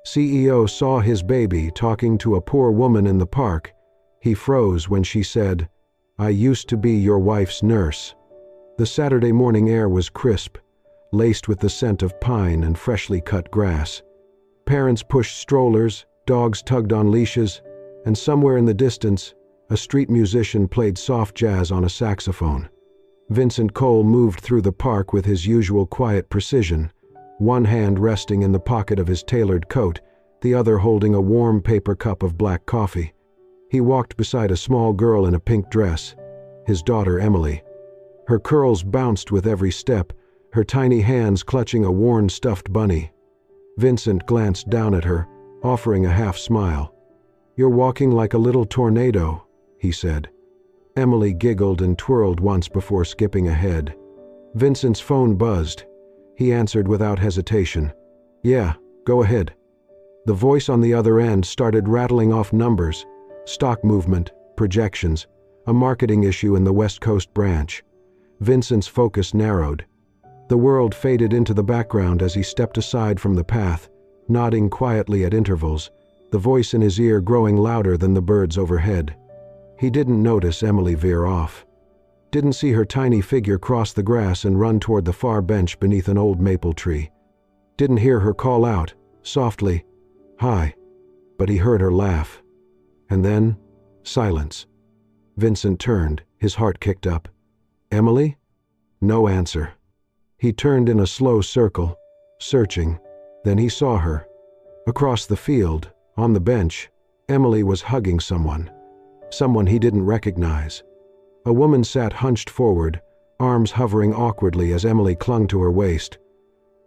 CEO saw his baby talking to a poor woman in the park. He froze when she said, "I used to be your wife's nurse." The Saturday morning air was crisp, laced with the scent of pine and freshly cut grass. Parents pushed strollers, dogs tugged on leashes, and somewhere in the distance, a street musician played soft jazz on a saxophone. Vincent Cole moved through the park with his usual quiet precision, one hand resting in the pocket of his tailored coat, the other holding a warm paper cup of black coffee. He walked beside a small girl in a pink dress, his daughter Emily. Her curls bounced with every step, her tiny hands clutching a worn stuffed bunny. Vincent glanced down at her, offering a half smile. "You're walking like a little tornado," he said. Emily giggled and twirled once before skipping ahead. Vincent's phone buzzed. He answered without hesitation. "Yeah, go ahead." The voice on the other end started rattling off numbers, stock movement, projections, a marketing issue in the West Coast branch. Vincent's focus narrowed. The world faded into the background as he stepped aside from the path, nodding quietly at intervals, the voice in his ear growing louder than the birds overhead. He didn't notice Emily veer off. Didn't see her tiny figure cross the grass and run toward the far bench beneath an old maple tree. Didn't hear her call out, softly, "Hi," but he heard her laugh. And then, silence. Vincent turned, his heart kicked up. "Emily?" No answer. He turned in a slow circle, searching. Then he saw her. Across the field, on the bench, Emily was hugging someone. Someone he didn't recognize. A woman sat hunched forward, arms hovering awkwardly as Emily clung to her waist.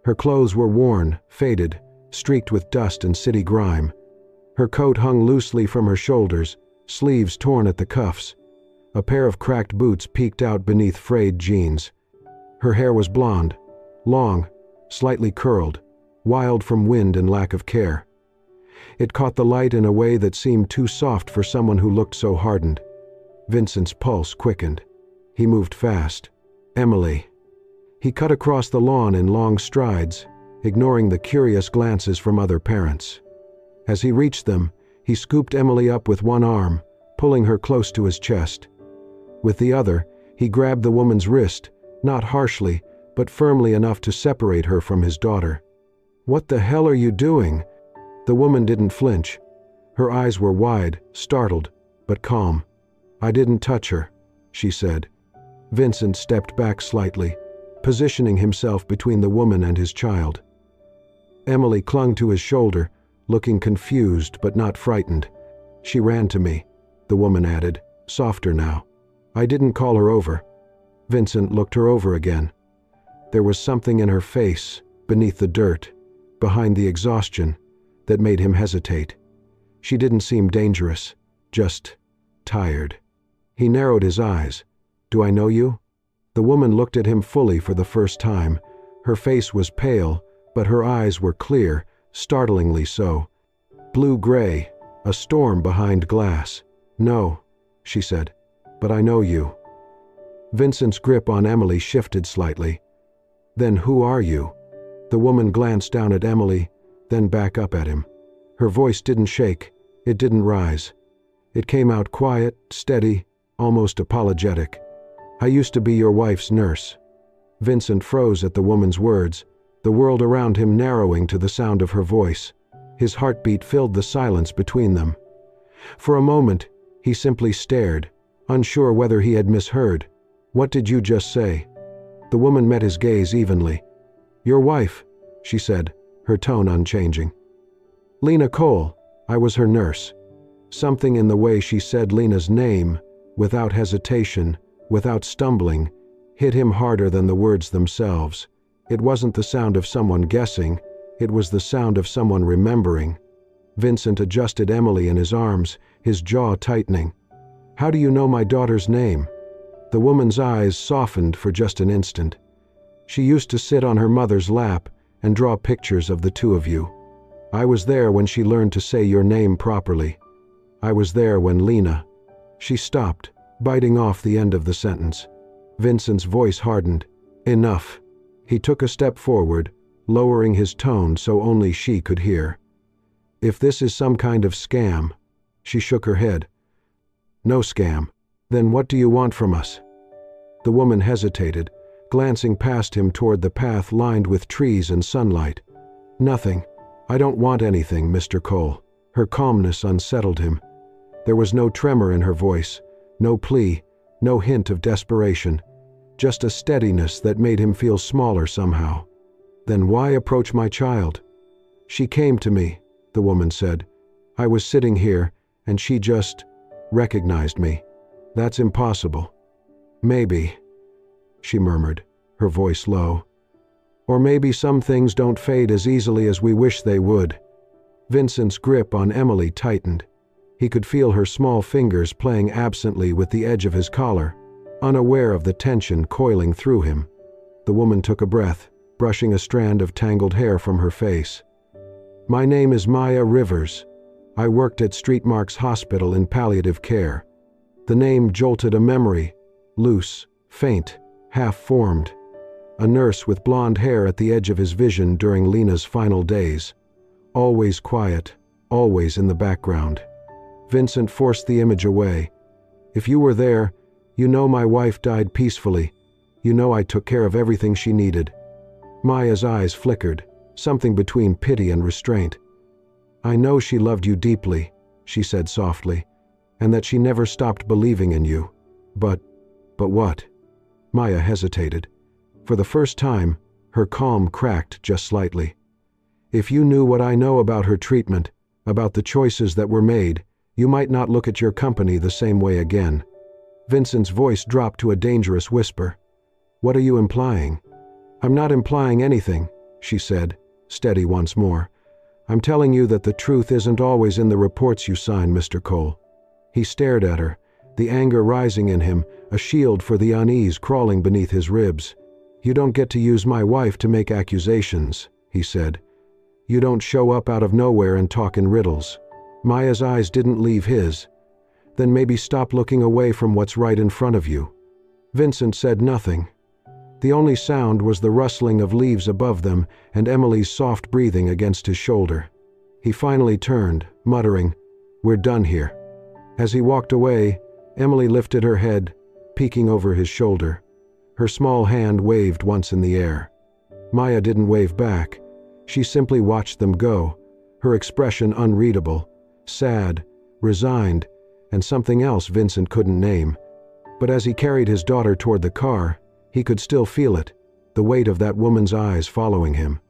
Her clothes were worn, faded, streaked with dust and city grime. Her coat hung loosely from her shoulders, sleeves torn at the cuffs. A pair of cracked boots peeked out beneath frayed jeans. Her hair was blonde, long, slightly curled, wild from wind and lack of care. It caught the light in a way that seemed too soft for someone who looked so hardened. Vincent's pulse quickened. He moved fast. Emily. He cut across the lawn in long strides, ignoring the curious glances from other parents. As he reached them, he scooped Emily up with one arm, pulling her close to his chest. With the other, he grabbed the woman's wrist, not harshly, but firmly enough to separate her from his daughter. "What the hell are you doing?" The woman didn't flinch. Her eyes were wide, startled, but calm. "I didn't touch her," she said. Vincent stepped back slightly, positioning himself between the woman and his child. Emily clung to his shoulder, looking confused but not frightened. "She ran to me," the woman added, softer now. "I didn't call her over." Vincent looked her over again. There was something in her face, beneath the dirt, behind the exhaustion, that made him hesitate. She didn't seem dangerous, just tired. He narrowed his eyes. "Do I know you?" The woman looked at him fully for the first time. Her face was pale, but her eyes were clear, startlingly so. Blue-gray, a storm behind glass. "No," she said, "but I know you." Vincent's grip on Emily shifted slightly. "Then who are you?" The woman glanced down at Emily, then back up at him. Her voice didn't shake, it didn't rise. It came out quiet, steady, almost apologetic. "I used to be your wife's nurse." Vincent froze at the woman's words, the world around him narrowing to the sound of her voice. His heartbeat filled the silence between them. For a moment, he simply stared, unsure whether he had misheard. "What did you just say?" The woman met his gaze evenly. "Your wife," she said, her tone unchanging. "Lena Cole. I was her nurse." Something in the way she said Lena's name, without hesitation, without stumbling, hit him harder than the words themselves. It wasn't the sound of someone guessing, it was the sound of someone remembering. Vincent adjusted Emily in his arms, his jaw tightening. "How do you know my daughter's name?" The woman's eyes softened for just an instant. "She used to sit on her mother's lap and draw pictures of the two of you. I was there when she learned to say your name properly. I was there when Lena—" She stopped, biting off the end of the sentence. Vincent's voice hardened. "Enough." He took a step forward, lowering his tone so only she could hear. If this is some kind of scam. She shook her head. No scam. Then what do you want from us? The woman hesitated, glancing past him toward the path lined with trees and sunlight. Nothing. I don't want anything, Mr. Cole. Her calmness unsettled him. There was no tremor in her voice, no plea, no hint of desperation, just a steadiness that made him feel smaller somehow. Then why approach my child? She came to me, the woman said. I was sitting here, and she just recognized me. That's impossible. Maybe, she murmured, her voice low. Or maybe some things don't fade as easily as we wish they would. Vincent's grip on Emily tightened. He could feel her small fingers playing absently with the edge of his collar, unaware of the tension coiling through him. The woman took a breath, brushing a strand of tangled hair from her face. My name is Maya Rivers. I worked at Street Marks Hospital in palliative care. The name jolted a memory, loose, faint, half-formed. A nurse with blonde hair at the edge of his vision during Lena's final days. Always quiet, always in the background. Vincent forced the image away. If you were there, you know my wife died peacefully. You know I took care of everything she needed. Maya's eyes flickered, something between pity and restraint. I know she loved you deeply, she said softly, and that she never stopped believing in you. But what? Maya hesitated. For the first time, her calm cracked just slightly. If you knew what I know about her treatment, about the choices that were made, you might not look at your company the same way again. Vincent's voice dropped to a dangerous whisper. What are you implying? I'm not implying anything, she said, steady once more. I'm telling you that the truth isn't always in the reports you sign, Mr. Cole. He stared at her, the anger rising in him, a shield for the unease crawling beneath his ribs. You don't get to use my wife to make accusations, he said. You don't show up out of nowhere and talk in riddles. Maya's eyes didn't leave his. Then maybe stop looking away from what's right in front of you. Vincent said nothing. The only sound was the rustling of leaves above them and Emily's soft breathing against his shoulder. He finally turned, muttering, We're done here. As he walked away, Emily lifted her head, peeking over his shoulder. Her small hand waved once in the air. Maya didn't wave back. She simply watched them go, her expression unreadable, sad, resigned, and something else Vincent couldn't name. But as he carried his daughter toward the car, he could still feel it, the weight of that woman's eyes following him.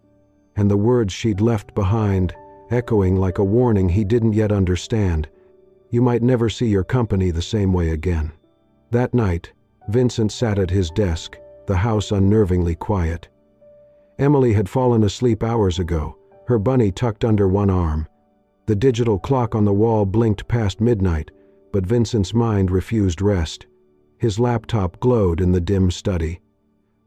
And the words she'd left behind, echoing like a warning he didn't yet understand. You might never see your company the same way again. That night, Vincent sat at his desk, the house unnervingly quiet. Emily had fallen asleep hours ago, her bunny tucked under one arm. The digital clock on the wall blinked past midnight, but Vincent's mind refused rest. His laptop glowed in the dim study.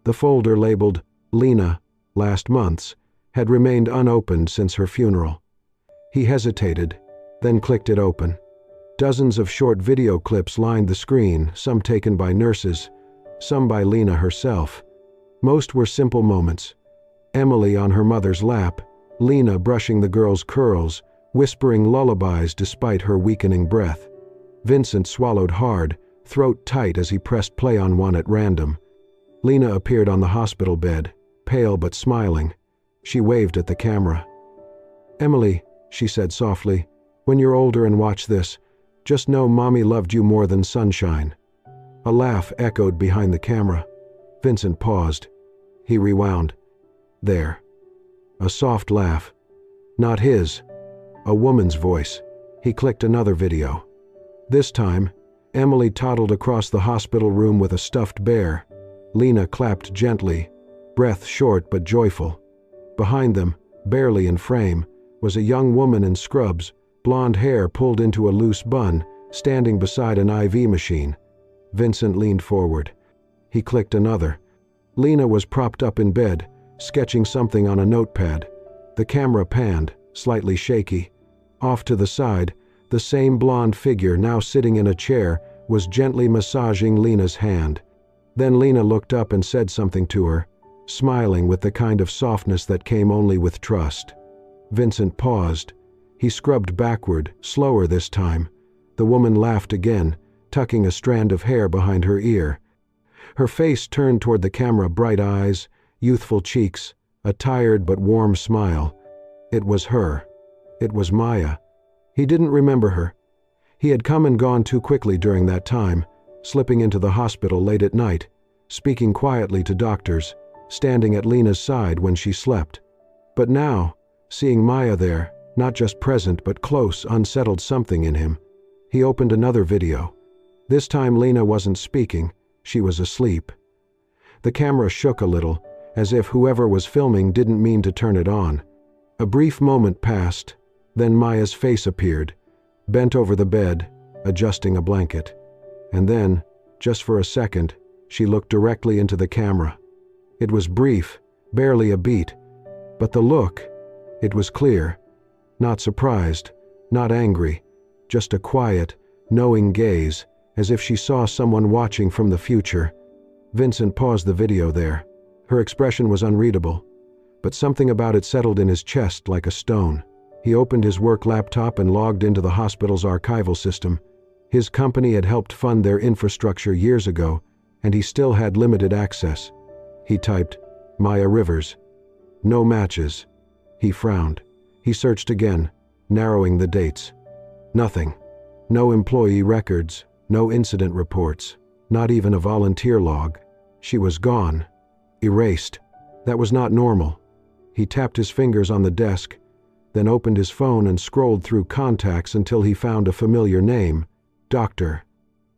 The folder labeled Lena, last month's, had remained unopened since her funeral. He hesitated, then clicked it open. Dozens of short video clips lined the screen, some taken by nurses, some by Lena herself. Most were simple moments. Emily on her mother's lap, Lena brushing the girl's curls, whispering lullabies despite her weakening breath. Vincent swallowed hard, throat tight as he pressed play on one at random. Lena appeared on the hospital bed, pale but smiling. She waved at the camera. Emily, she said softly, when you're older and watch this, just know Mommy loved you more than sunshine. A laugh echoed behind the camera. Vincent paused. He rewound. There. A soft laugh. Not his. A woman's voice. He clicked another video. This time, Emily toddled across the hospital room with a stuffed bear. Lena clapped gently, breath short but joyful. Behind them, barely in frame, was a young woman in scrubs, blonde hair pulled into a loose bun, standing beside an IV machine. Vincent leaned forward. He clicked another. Lena was propped up in bed, sketching something on a notepad. The camera panned, slightly shaky. Off to the side, the same blonde figure, now sitting in a chair, was gently massaging Lena's hand. Then Lena looked up and said something to her, smiling with the kind of softness that came only with trust. Vincent paused. He scrubbed backward, slower this time. The woman laughed again, tucking a strand of hair behind her ear. Her face turned toward the camera, bright eyes, youthful cheeks, a tired but warm smile. It was her. It was Maya. He didn't remember her. He had come and gone too quickly during that time, slipping into the hospital late at night, speaking quietly to doctors, standing at Lena's side when she slept. But now, seeing Maya there, not just present but close, unsettled something in him. He opened another video. This time Lena wasn't speaking, she was asleep. The camera shook a little, as if whoever was filming didn't mean to turn it on. A brief moment passed, then Maya's face appeared, bent over the bed, adjusting a blanket. And then, just for a second, she looked directly into the camera. It was brief, barely a beat, but the look, it was clear. Not surprised, not angry, just a quiet, knowing gaze, as if she saw someone watching from the future. Vincent paused the video there. Her expression was unreadable, but something about it settled in his chest like a stone. He opened his work laptop and logged into the hospital's archival system. His company had helped fund their infrastructure years ago, and he still had limited access. He typed, Maya Rivers. No matches. He frowned. He searched again, narrowing the dates. Nothing. No employee records, no incident reports, not even a volunteer log. She was gone. Erased. That was not normal. He tapped his fingers on the desk, then opened his phone and scrolled through contacts until he found a familiar name, Dr.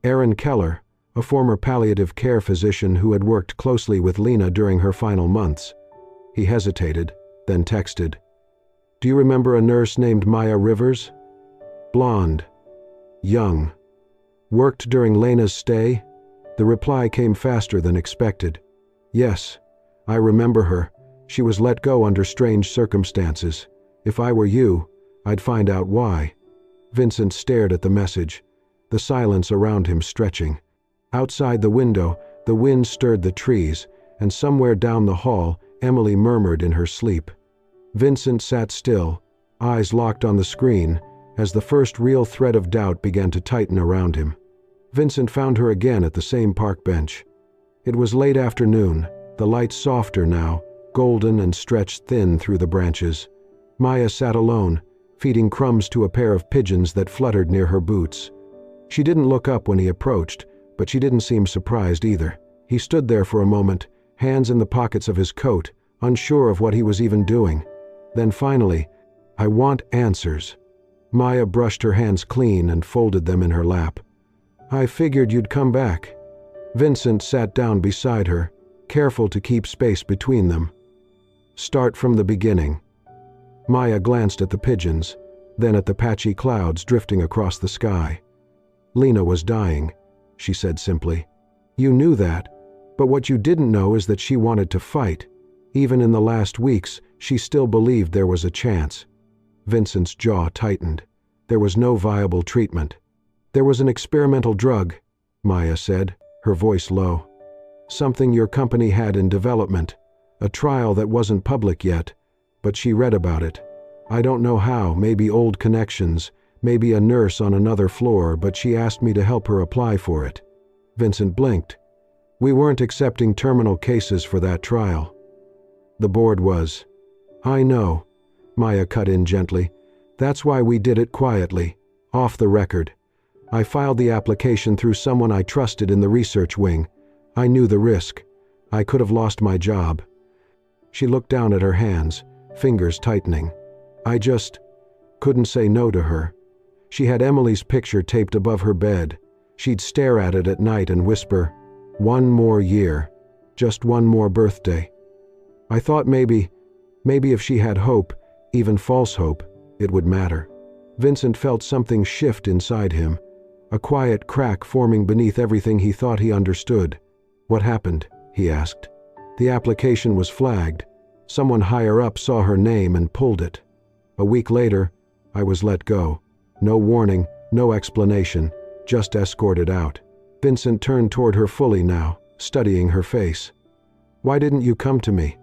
Aaron Keller, a former palliative care physician who had worked closely with Lena during her final months. He hesitated, then texted, Do you remember a nurse named Maya Rivers? Blonde. Young. Worked during Lena's stay? The reply came faster than expected. Yes, I remember her. She was let go under strange circumstances. If I were you, I'd find out why. Vincent stared at the message, the silence around him stretching. Outside the window, the wind stirred the trees, and somewhere down the hall, Emily murmured in her sleep. Vincent sat still, eyes locked on the screen, as the first real thread of doubt began to tighten around him. Vincent found her again at the same park bench. It was late afternoon, the lights softer now, golden and stretched thin through the branches. Maya sat alone, feeding crumbs to a pair of pigeons that fluttered near her boots. She didn't look up when he approached, but she didn't seem surprised either. He stood there for a moment, hands in the pockets of his coat, unsure of what he was even doing. Then finally, I want answers. Maya brushed her hands clean and folded them in her lap. I figured you'd come back. Vincent sat down beside her, careful to keep space between them. Start from the beginning. Maya glanced at the pigeons, then at the patchy clouds drifting across the sky. Lena was dying, she said simply. You knew that, but what you didn't know is that she wanted to fight. Even in the last weeks, she still believed there was a chance. Vincent's jaw tightened. There was no viable treatment. There was an experimental drug, Maya said, her voice low. Something your company had in development. A trial that wasn't public yet, but she read about it. I don't know how, maybe old connections, maybe a nurse on another floor, but she asked me to help her apply for it. Vincent blinked. We weren't accepting terminal cases for that trial. The board was. I know, Maya cut in gently. That's why we did it quietly, off the record. I filed the application through someone I trusted in the research wing. I knew the risk. I could have lost my job. She looked down at her hands, fingers tightening. I just couldn't say no to her. She had Emily's picture taped above her bed. She'd stare at it at night and whisper, "One more year. Just one more birthday." I thought maybe if she had hope, even false hope, it would matter. Vincent felt something shift inside him, a quiet crack forming beneath everything he thought he understood. What happened? He asked. The application was flagged. Someone higher up saw her name and pulled it. A week later, I was let go. No warning, no explanation, just escorted out. Vincent turned toward her fully now, studying her face. Why didn't you come to me?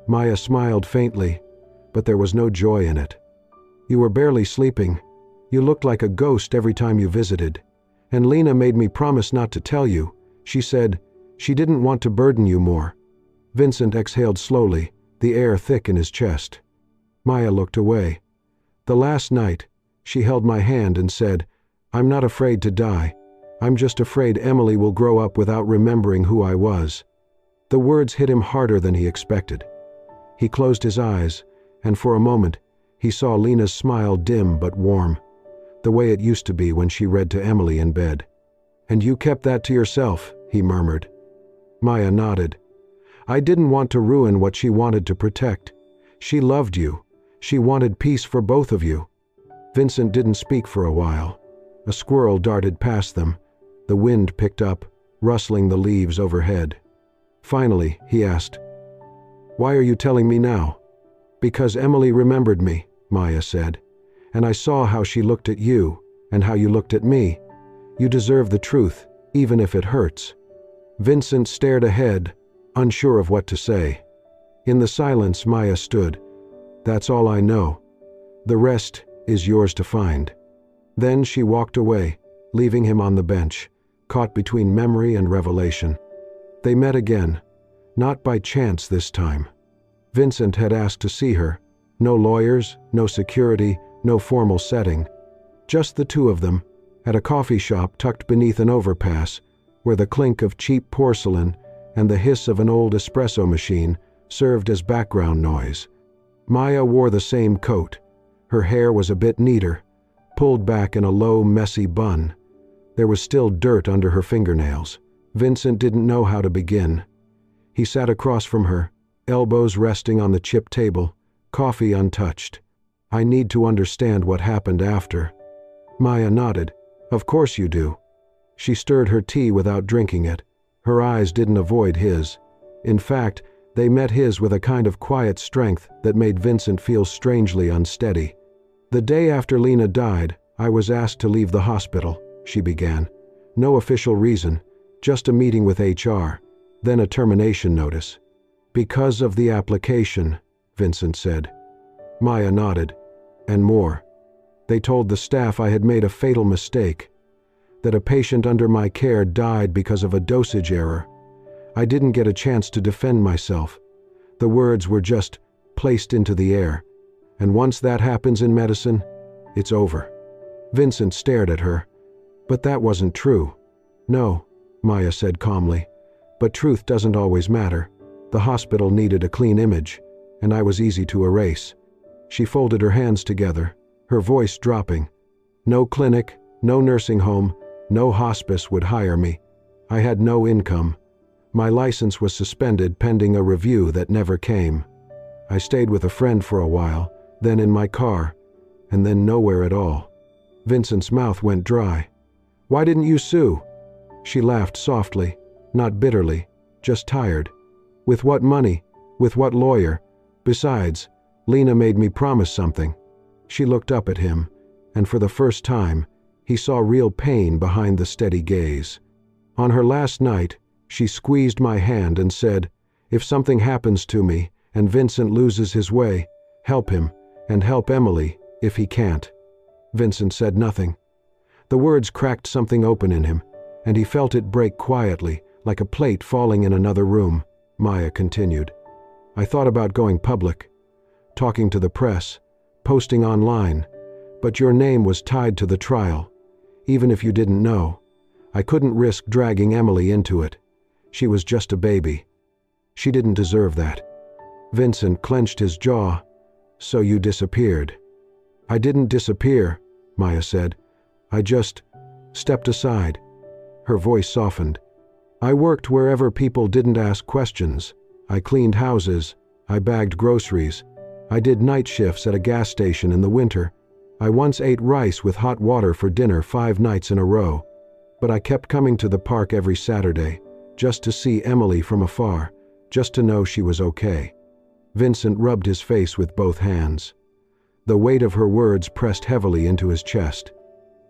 Maya smiled faintly, but there was no joy in it. You were barely sleeping. You looked like a ghost every time you visited. And Lena made me promise not to tell you. She said she didn't want to burden you more." Vincent exhaled slowly, the air thick in his chest. Maya looked away. "The last night, she held my hand and said, 'I'm not afraid to die. I'm just afraid Emily will grow up without remembering who I was.'" The words hit him harder than he expected. He closed his eyes, and for a moment, he saw Lena's smile dim but warm, the way it used to be when she read to Emily in bed. "And you kept that to yourself," he murmured. Maya nodded. "I didn't want to ruin what she wanted to protect. She loved you. She wanted peace for both of you." Vincent didn't speak for a while. A squirrel darted past them. The wind picked up, rustling the leaves overhead. Finally, he asked, "Why are you telling me now?" "Because Emily remembered me," Maya said. "And I saw how she looked at you, and how you looked at me. You deserve the truth, even if it hurts." Vincent stared ahead, unsure of what to say. In the silence, Maya stood. "That's all I know. The rest is yours to find." Then she walked away, leaving him on the bench, caught between memory and revelation. They met again, not by chance this time. Vincent had asked to see her. No lawyers, no security, no formal setting. Just the two of them, at a coffee shop tucked beneath an overpass, where the clink of cheap porcelain and the hiss of an old espresso machine served as background noise. Maya wore the same coat. Her hair was a bit neater, pulled back in a low, messy bun. There was still dirt under her fingernails. Vincent didn't know how to begin. He sat across from her, elbows resting on the chipped table, coffee untouched. "I need to understand what happened after." Maya nodded. "Of course you do." She stirred her tea without drinking it. Her eyes didn't avoid his. In fact, they met his with a kind of quiet strength that made Vincent feel strangely unsteady. "The day after Lena died, I was asked to leave the hospital," she began. "No official reason, just a meeting with HR, then a termination notice." "Because of the application," Vincent said. Maya nodded. "And more. They told the staff I had made a fatal mistake, that a patient under my care died because of a dosage error. I didn't get a chance to defend myself. The words were just placed into the air. And once that happens in medicine, it's over." Vincent stared at her. "But that wasn't true." "No," Maya said calmly. "But truth doesn't always matter. The hospital needed a clean image, and I was easy to erase." She folded her hands together, her voice dropping. "No clinic, no nursing home, no hospice would hire me. I had no income. My license was suspended pending a review that never came. I stayed with a friend for a while, then in my car, and then nowhere at all." Vincent's mouth went dry. "Why didn't you sue?" She laughed softly, not bitterly, just tired. "With what money? With what lawyer? Besides, Lena made me promise something." She looked up at him, and for the first time, he saw real pain behind the steady gaze. "On her last night, she squeezed my hand and said, 'If something happens to me and Vincent loses his way, help him, and help Emily if he can't.'" Vincent said nothing. The words cracked something open in him, and he felt it break quietly, like a plate falling in another room. Maya continued. "I thought about going public, talking to the press, posting online, but your name was tied to the trial. Even if you didn't know, I couldn't risk dragging Emily into it. She was just a baby. She didn't deserve that." Vincent clenched his jaw. "So you disappeared." "I didn't disappear," Maya said. "I just stepped aside." Her voice softened. "I worked wherever people didn't ask questions. I cleaned houses. I bagged groceries. I did night shifts at a gas station in the winter. I once ate rice with hot water for dinner 5 nights in a row. But I kept coming to the park every Saturday, just to see Emily from afar, just to know she was okay." Vincent rubbed his face with both hands. The weight of her words pressed heavily into his chest.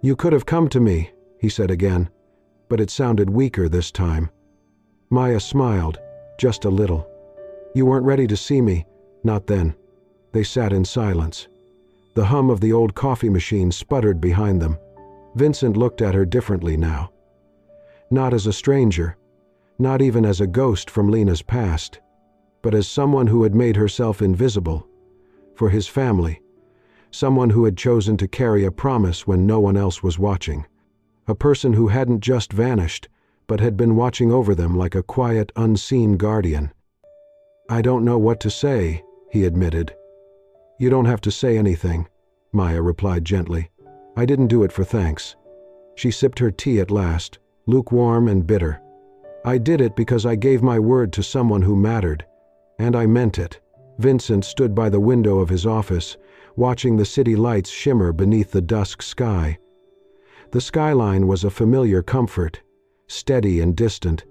"You could have come to me," he said again, but it sounded weaker this time. Maya smiled, just a little. "You weren't ready to see me, not then." They sat in silence. The hum of the old coffee machine sputtered behind them. Vincent looked at her differently now. Not as a stranger, not even as a ghost from Lena's past, but as someone who had made herself invisible for his family, someone who had chosen to carry a promise when no one else was watching, a person who hadn't just vanished, but had been watching over them like a quiet, unseen guardian. "I don't know what to say," he admitted. "You don't have to say anything," Maya replied gently. "I didn't do it for thanks." She sipped her tea at last, lukewarm and bitter. "I did it because I gave my word to someone who mattered, and I meant it." Vincent stood by the window of his office, watching the city lights shimmer beneath the dusk sky. The skyline was a familiar comfort, steady and distant,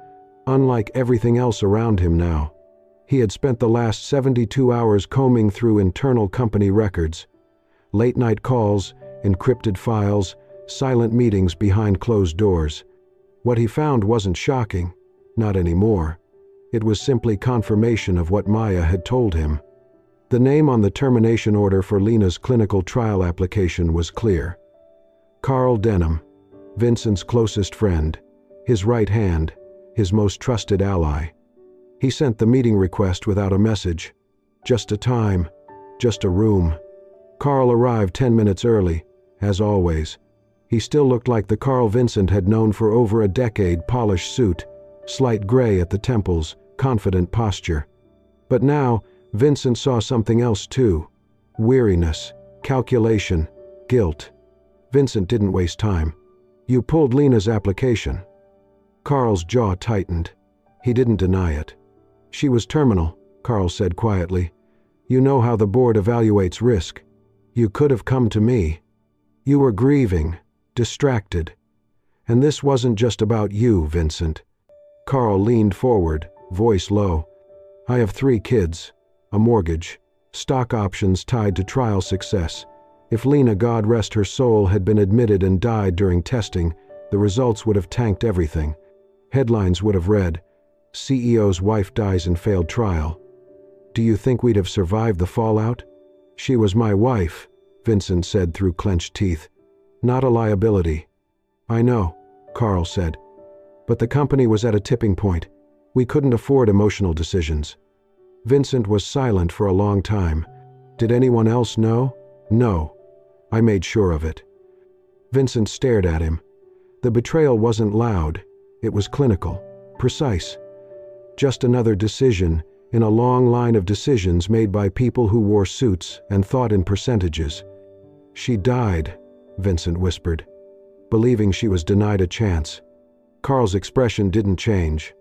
unlike everything else around him now. He had spent the last 72 hours combing through internal company records, late-night calls, encrypted files, silent meetings behind closed doors. What he found wasn't shocking, not anymore. It was simply confirmation of what Maya had told him. The name on the termination order for Lena's clinical trial application was clear. Carl Denham, Vincent's closest friend, his right hand, his most trusted ally. He sent the meeting request without a message. Just a time, just a room. Carl arrived 10 minutes early, as always. He still looked like the Carl Vincent had known for over a decade, polished suit, slight gray at the temples, confident posture. But now, Vincent saw something else too. Weariness, calculation, guilt. Vincent didn't waste time. "You pulled Lena's application." Carl's jaw tightened. He didn't deny it. "She was terminal," Carl said quietly. "You know how the board evaluates risk. You could have come to me. You were grieving, distracted. And this wasn't just about you, Vincent." Carl leaned forward, voice low. "I have 3 kids, a mortgage, stock options tied to trial success. If Lena, God rest her soul, had been admitted and died during testing, the results would have tanked everything. Headlines would have read, 'CEO's wife dies in failed trial.' Do you think we'd have survived the fallout?" "She was my wife," Vincent said through clenched teeth. "Not a liability." "I know," Carl said. "But the company was at a tipping point. We couldn't afford emotional decisions." Vincent was silent for a long time. "Did anyone else know?" "No. I made sure of it." Vincent stared at him. The betrayal wasn't loud. It was clinical, precise. Just another decision in a long line of decisions made by people who wore suits and thought in percentages. "She died," Vincent whispered, believing she was denied a chance. Carl's expression didn't change.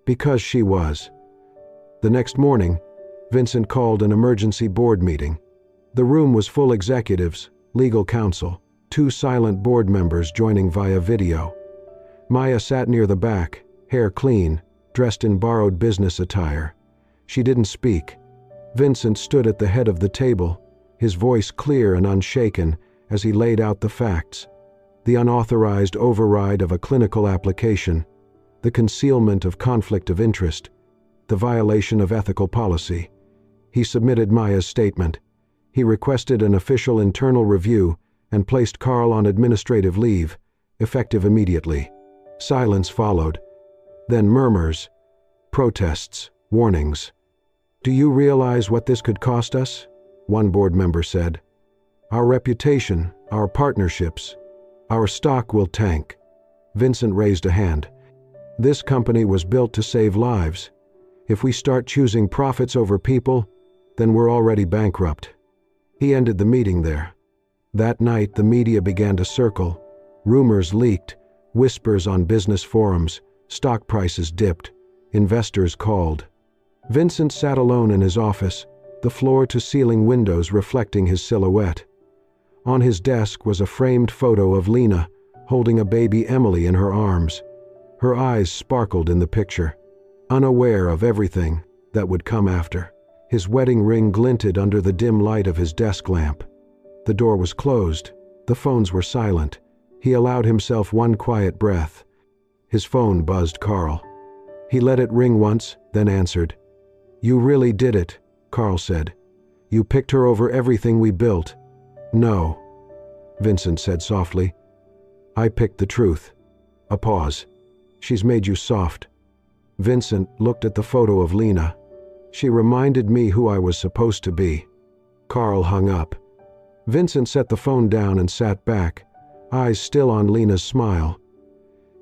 "Because she was." The next morning, Vincent called an emergency board meeting. The room was full executives, legal counsel, 2 silent board members joining via video. Maya sat near the back, hair clean, dressed in borrowed business attire. She didn't speak. Vincent stood at the head of the table, his voice clear and unshaken as he laid out the facts. The unauthorized override of a clinical application, the concealment of conflict of interest, the violation of ethical policy. He submitted Maya's statement. He requested an official internal review and placed Carl on administrative leave, effective immediately. Silence followed. Then murmurs, protests, warnings. "Do you realize what this could cost us?" one board member said. "Our reputation, our partnerships, our stock will tank." Vincent raised a hand. "This company was built to save lives. If we start choosing profits over people, then we're already bankrupt." He ended the meeting there. That night, the media began to circle. Rumors leaked, whispers on business forums, stock prices dipped, investors called. Vincent sat alone in his office, the floor-to-ceiling windows reflecting his silhouette. On his desk was a framed photo of Lena, holding a baby Emily in her arms. Her eyes sparkled in the picture, unaware of everything that would come after. His wedding ring glinted under the dim light of his desk lamp. The door was closed. The phones were silent. He allowed himself one quiet breath. His phone buzzed Carl. He let it ring once, then answered. "You really did it," Carl said. "You picked her over everything we built." No, Vincent said softly. I picked the truth. A pause. She's made you soft. Vincent looked at the photo of Lena. She reminded me who I was supposed to be. Carl hung up. Vincent set the phone down and sat back, eyes still on Lena's smile.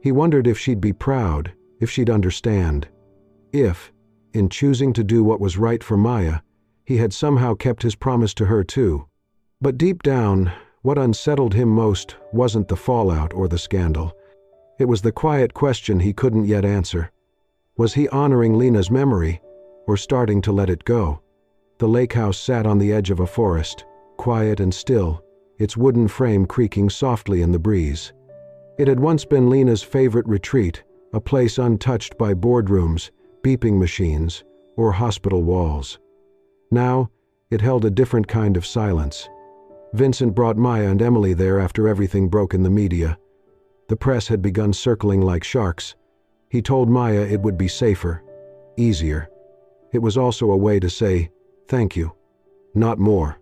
He wondered if she'd be proud, if she'd understand. If, in choosing to do what was right for Maya, he had somehow kept his promise to her too. But deep down, what unsettled him most wasn't the fallout or the scandal. It was the quiet question he couldn't yet answer. Was he honoring Lena's memory, or starting to let it go? The lake house sat on the edge of a forest, quiet and still, its wooden frame creaking softly in the breeze. It had once been Lena's favorite retreat, a place untouched by boardrooms, beeping machines, or hospital walls. Now, it held a different kind of silence. Vincent brought Maya and Emily there after everything broke in the media. The press had begun circling like sharks. He told Maya it would be safer, easier. It was also a way to say, thank you. Not more.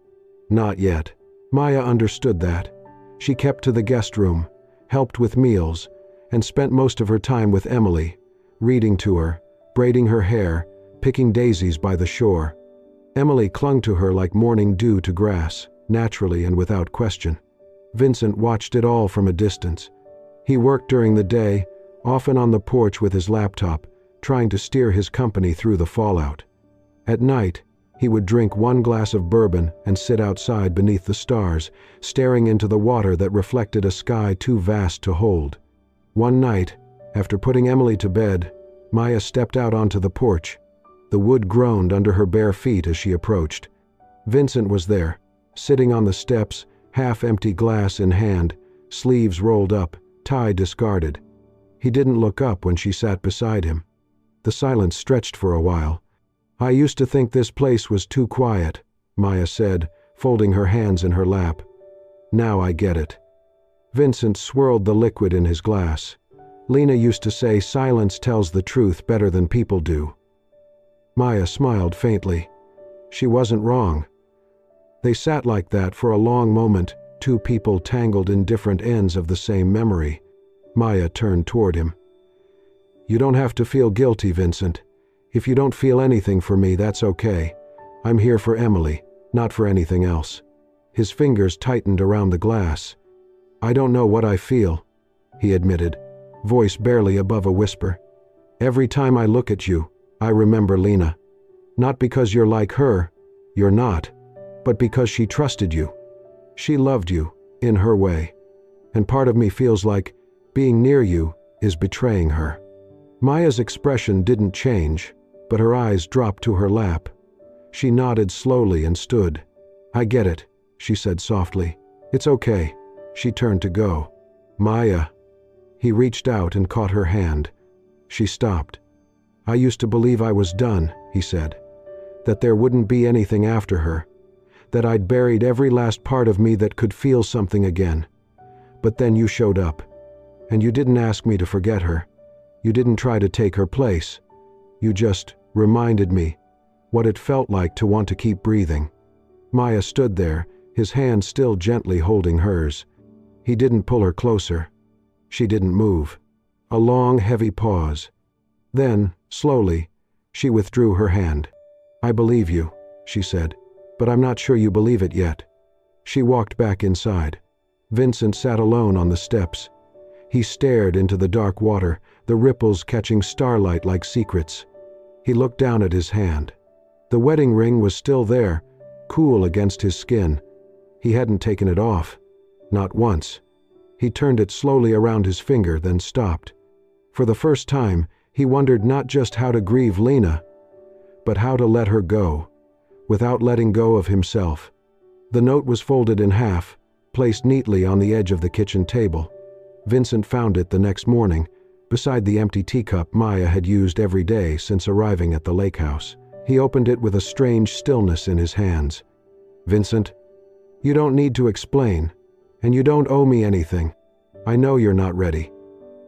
Not yet. Maya understood that. She kept to the guest room, helped with meals, and spent most of her time with Emily, reading to her, braiding her hair, picking daisies by the shore. Emily clung to her like morning dew to grass, naturally and without question. Vincent watched it all from a distance. He worked during the day, often on the porch with his laptop, trying to steer his company through the fallout. At night, he would drink one glass of bourbon and sit outside beneath the stars, staring into the water that reflected a sky too vast to hold. One night, after putting Emily to bed, Maya stepped out onto the porch. The wood groaned under her bare feet as she approached. Vincent was there, sitting on the steps, half-empty glass in hand, sleeves rolled up, tie discarded. He didn't look up when she sat beside him. The silence stretched for a while. I used to think this place was too quiet, Maya said, folding her hands in her lap. Now I get it. Vincent swirled the liquid in his glass. Lena used to say silence tells the truth better than people do. Maya smiled faintly. She wasn't wrong. They sat like that for a long moment, two people tangled in different ends of the same memory. Maya turned toward him. You don't have to feel guilty, Vincent. If you don't feel anything for me, that's okay. I'm here for Emily, not for anything else. His fingers tightened around the glass. I don't know what I feel, he admitted, voice barely above a whisper. Every time I look at you, I remember Lena. Not because you're like her, you're not, but because she trusted you. She loved you, in her way. And part of me feels like being near you is betraying her. Maya's expression didn't change, but her eyes dropped to her lap. She nodded slowly and stood. I get it, she said softly. It's okay. She turned to go. Maya. He reached out and caught her hand. She stopped. I used to believe I was done, he said. That there wouldn't be anything after her. That I'd buried every last part of me that could feel something again. But then you showed up. And you didn't ask me to forget her. You didn't try to take her place. You just reminded me what it felt like to want to keep breathing. Maya stood there, his hand still gently holding hers. He didn't pull her closer. She didn't move. A long, heavy pause. Then, slowly, she withdrew her hand. I believe you, she said, but I'm not sure you believe it yet. She walked back inside. Vincent sat alone on the steps. He stared into the dark water, the ripples catching starlight like secrets. He looked down at his hand. The wedding ring was still there, cool against his skin. He hadn't taken it off. Not once. He turned it slowly around his finger, then stopped. For the first time, he wondered not just how to grieve Lena, but how to let her go, without letting go of himself. The note was folded in half, placed neatly on the edge of the kitchen table. Vincent found it the next morning, beside the empty teacup Maya had used every day since arriving at the lake house. He opened it with a strange stillness in his hands. Vincent, you don't need to explain, and you don't owe me anything. I know you're not ready.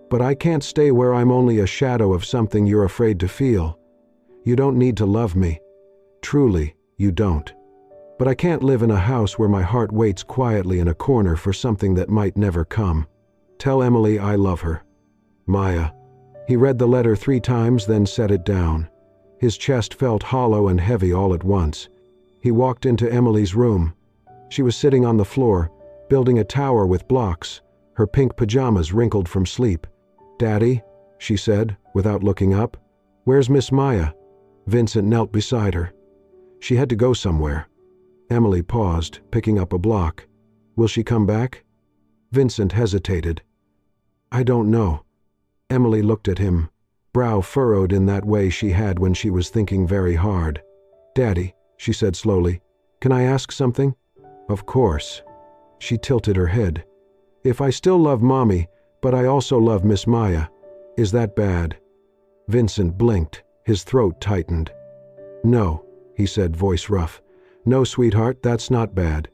But I can't stay where I'm only a shadow of something you're afraid to feel. You don't need to love me. Truly, you don't. But I can't live in a house where my heart waits quietly in a corner for something that might never come. Tell Emily I love her. Maya. He read the letter 3 times, then set it down. His chest felt hollow and heavy all at once. He walked into Emily's room. She was sitting on the floor, building a tower with blocks, her pink pajamas wrinkled from sleep. "Daddy," she said, without looking up. "Where's Miss Maya?" Vincent knelt beside her. "She had to go somewhere." Emily paused, picking up a block. "Will she come back?" Vincent hesitated. "I don't know." Emily looked at him, brow furrowed in that way she had when she was thinking very hard. "Daddy," she said slowly, "can I ask something?" "Of course." She tilted her head. "If I still love Mommy, but I also love Miss Maya, is that bad?" Vincent blinked, his throat tightened. "No," he said, voice rough. "No, sweetheart, that's not bad."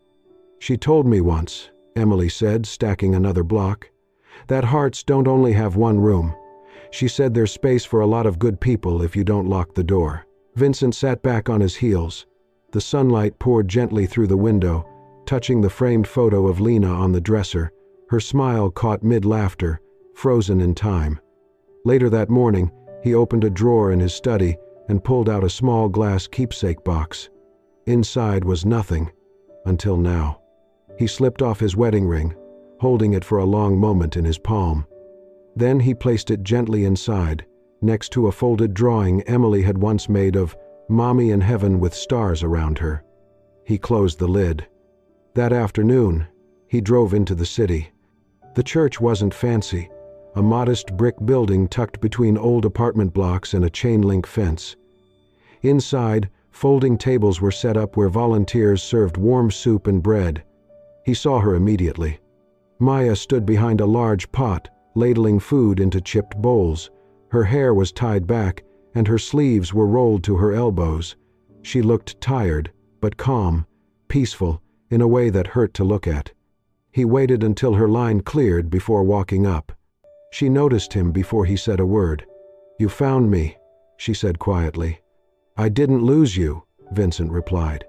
"She told me once," Emily said, stacking another block, "that hearts don't only have one room. She said there's space for a lot of good people if you don't lock the door." Vincent sat back on his heels. The sunlight poured gently through the window, touching the framed photo of Lena on the dresser, her smile caught mid-laughter, frozen in time. Later that morning, he opened a drawer in his study and pulled out a small glass keepsake box. Inside was nothing, until now. He slipped off his wedding ring, holding it for a long moment in his palm. Then he placed it gently inside, next to a folded drawing Emily had once made of Mommy in heaven with stars around her. He closed the lid. That afternoon, he drove into the city. The church wasn't fancy, a modest brick building tucked between old apartment blocks and a chain-link fence. Inside, folding tables were set up where volunteers served warm soup and bread. He saw her immediately. Maya stood behind a large pot, ladling food into chipped bowls. Her hair was tied back, and her sleeves were rolled to her elbows. She looked tired, but calm, peaceful, in a way that hurt to look at. He waited until her line cleared before walking up. She noticed him before he said a word. "You found me," she said quietly. "I didn't lose you," Vincent replied.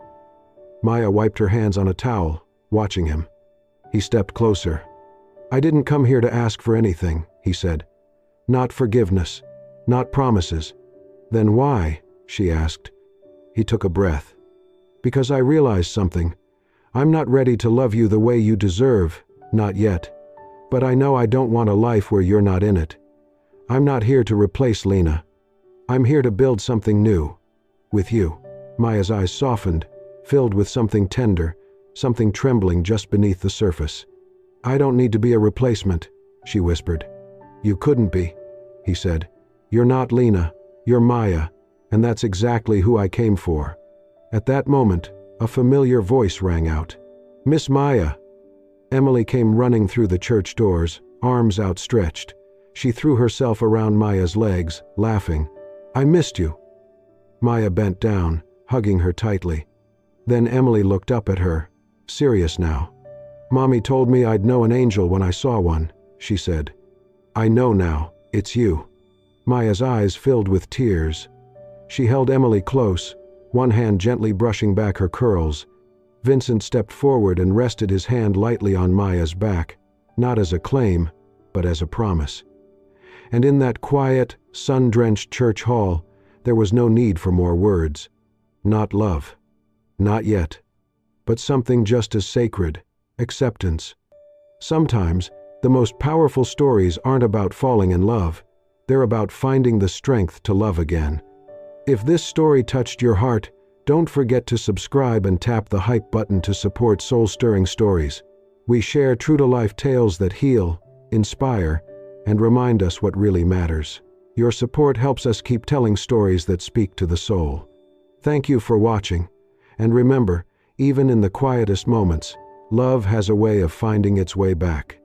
Maya wiped her hands on a towel, watching him. He stepped closer. "I didn't come here to ask for anything," he said. "Not forgiveness, not promises." "Then why?" she asked. He took a breath. "Because I realized something. I'm not ready to love you the way you deserve, not yet. But I know I don't want a life where you're not in it. I'm not here to replace Lena. I'm here to build something new. With you." Maya's eyes softened, filled with something tender, something trembling just beneath the surface. "I don't need to be a replacement," she whispered. "You couldn't be," he said. "You're not Lena, you're Maya, and that's exactly who I came for." At that moment, a familiar voice rang out. "Miss Maya!" Emily came running through the church doors, arms outstretched. She threw herself around Maya's legs, laughing. "I missed you." Maya bent down, hugging her tightly. Then Emily looked up at her, serious now. "Mommy told me I'd know an angel when I saw one," she said. "I know now, it's you." Maya's eyes filled with tears. She held Emily close, one hand gently brushing back her curls. Vincent stepped forward and rested his hand lightly on Maya's back, not as a claim, but as a promise. And in that quiet, sun-drenched church hall, there was no need for more words. Not love. Not yet. But something just as sacred, acceptance. Sometimes, the most powerful stories aren't about falling in love. They're about finding the strength to love again. If this story touched your heart, don't forget to subscribe and tap the hype button to support soul-stirring stories. We share true-to-life tales that heal, inspire, and remind us what really matters. Your support helps us keep telling stories that speak to the soul. Thank you for watching, and remember, even in the quietest moments, love has a way of finding its way back.